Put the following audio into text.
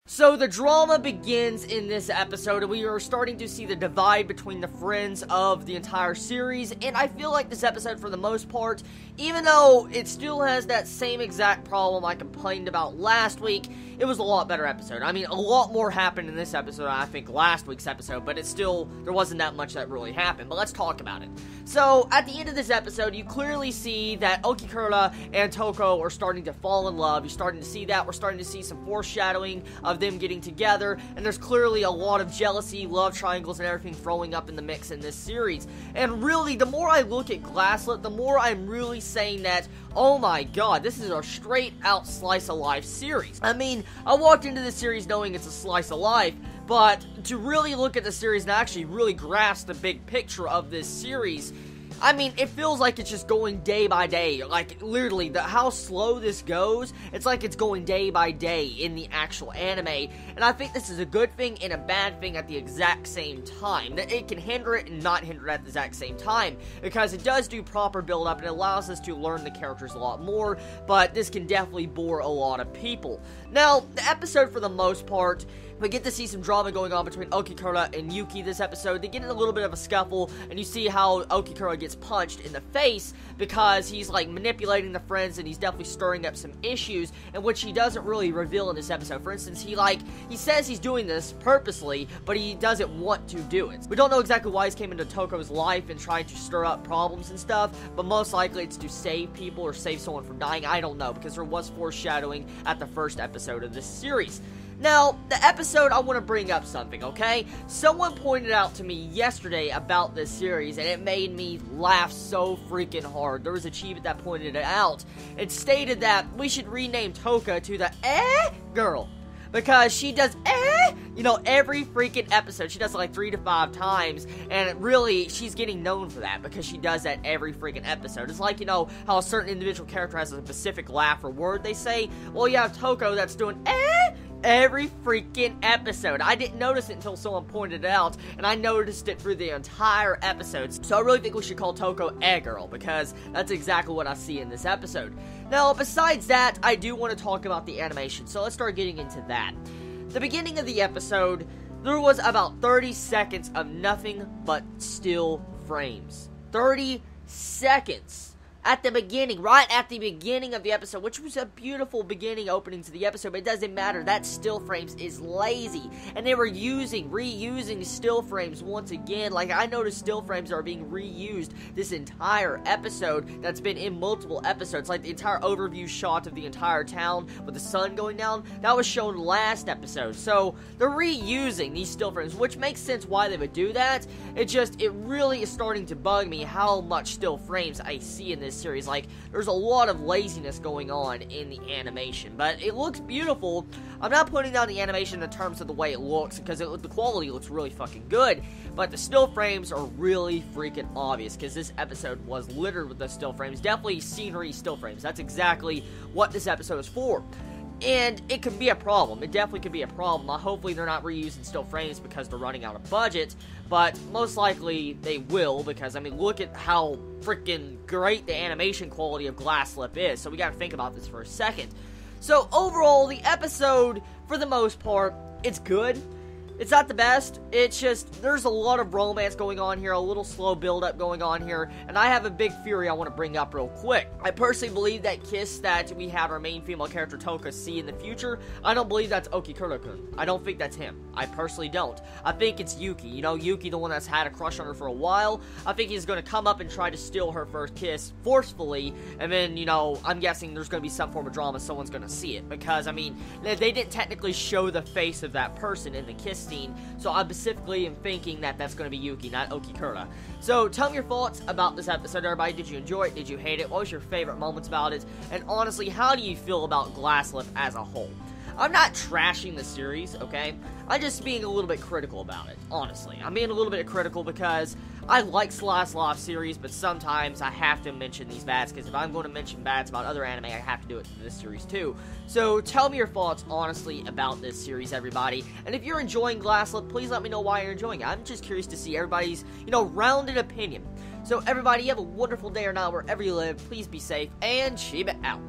So the drama begins in this episode, and we are starting to see the divide between the friends of the entire series, and I feel like this episode, for the most part, even though it still has that same exact problem I complained about last week, it was a lot better episode. I mean, a lot more happened in this episode than I think last week's episode, but there wasn't that much that really happened, but let's talk about it. So, at the end of this episode, you clearly see that Okikura and Toko are starting to fall in love. You're starting to see that. We're starting to see some foreshadowing of them getting together, and there's clearly a lot of jealousy, love triangles, and everything throwing up in the mix in this series. And really, the more I look at Glasslip, the more I'm really saying that, oh my god, this is a straight-out slice-of-life series. I mean, I walked into this series knowing it's a slice of life, but to really look at the series and actually really grasp the big picture of this series, I mean, it feels like it's just going day by day. Like, literally, how slow this goes, it's like it's going day by day in the actual anime. And I think this is a good thing and a bad thing at the exact same time. That it can hinder it and not hinder it at the exact same time. Because it does do proper build-up and it allows us to learn the characters a lot more. But this can definitely bore a lot of people. Now, the episode, for the most part, we get to see some drama going on between Okikura and Yuki this episode. They get in a little bit of a scuffle, and you see how Okikura gets punched in the face because he's, like, manipulating the friends, and he's definitely stirring up some issues, in which he doesn't really reveal in this episode. For instance, he says he's doing this purposely, but he doesn't want to do it. We don't know exactly why he's came into Toko's life and trying to stir up problems and stuff, but most likely it's to save people or save someone from dying. I don't know, because there was foreshadowing at the first episode of this series. Now, the episode, I want to bring up something, okay? Someone pointed out to me yesterday about this series, and it made me laugh so freaking hard. There was a Chibi that pointed it out. It stated that we should rename Toka to the girl. Because she does every freaking episode. She does it like 3 to 5 times, and really, she's getting known for that, because she does that every freaking episode. It's like, how a certain individual character has a specific laugh or word they say. Well, you have Toko that's doing every freaking episode. I didn't notice it until someone pointed it out, and I noticed it through the entire episode. So I really think we should call Toko girl, because that's exactly what I see in this episode. Now, besides that, I do want to talk about the animation, so let's start getting into that. The beginning of the episode, there was about 30 seconds of nothing but still frames. 30 seconds. At the beginning, right at the beginning of the episode, which was a beautiful beginning opening to the episode, but it doesn't matter. That still frames is lazy. And they were reusing still frames once again. Like, I noticed still frames are being reused this entire episode that's been in multiple episodes. Like, the entire overview shot of the entire town with the sun going down, that was shown last episode. So, they're reusing these still frames, which makes sense why they would do that. It really is starting to bug me how much still frames I see in this series. Like, there's a lot of laziness going on in the animation, but it looks beautiful. I'm not putting down the animation in terms of the way it looks, because the quality looks really fucking good, but the still frames are really freaking obvious, because this episode was littered with the still frames. Definitely scenery still frames. That's exactly what this episode is for. And it could be a problem. It definitely could be a problem. Hopefully they're not reusing still frames because they're running out of budget, but most likely they will, because, I mean, look at how freaking great the animation quality of Glasslip is, so we gotta think about this for a second. So, overall, the episode, for the most part, it's good. It's not the best. It's just, there's a lot of romance going on here, a little slow build-up going on here, and I have a big theory I want to bring up real quick. I personally believe that kiss that we have our main female character Toka see in the future, I don't believe that's Okikura-kun. I don't think that's him. I personally don't. I think it's Yuki. Yuki, the one that's had a crush on her for a while. I think he's going to come up and try to steal her first kiss forcefully, and then, I'm guessing there's going to be some form of drama, someone's going to see it, because, I mean, they didn't technically show the face of that person in the kiss scene, so I specifically am thinking that that's going to be Yuki, not Okikura. So, tell me your thoughts about this episode, everybody. Did you enjoy it? Did you hate it? What was your favorite moments about it? And honestly, how do you feel about Glasslip as a whole? I'm not trashing the series, okay? I'm just being a little bit critical about it, honestly. I'm being a little bit critical because I like Slice Life series, but sometimes I have to mention these bads, because if I'm going to mention bads about other anime, I have to do it to this series too. So tell me your thoughts, honestly, about this series, everybody. And if you're enjoying Glasslip, please let me know why you're enjoying it. I'm just curious to see everybody's, rounded opinion. So everybody, you have a wonderful day or night wherever you live. Please be safe, and Chibi out.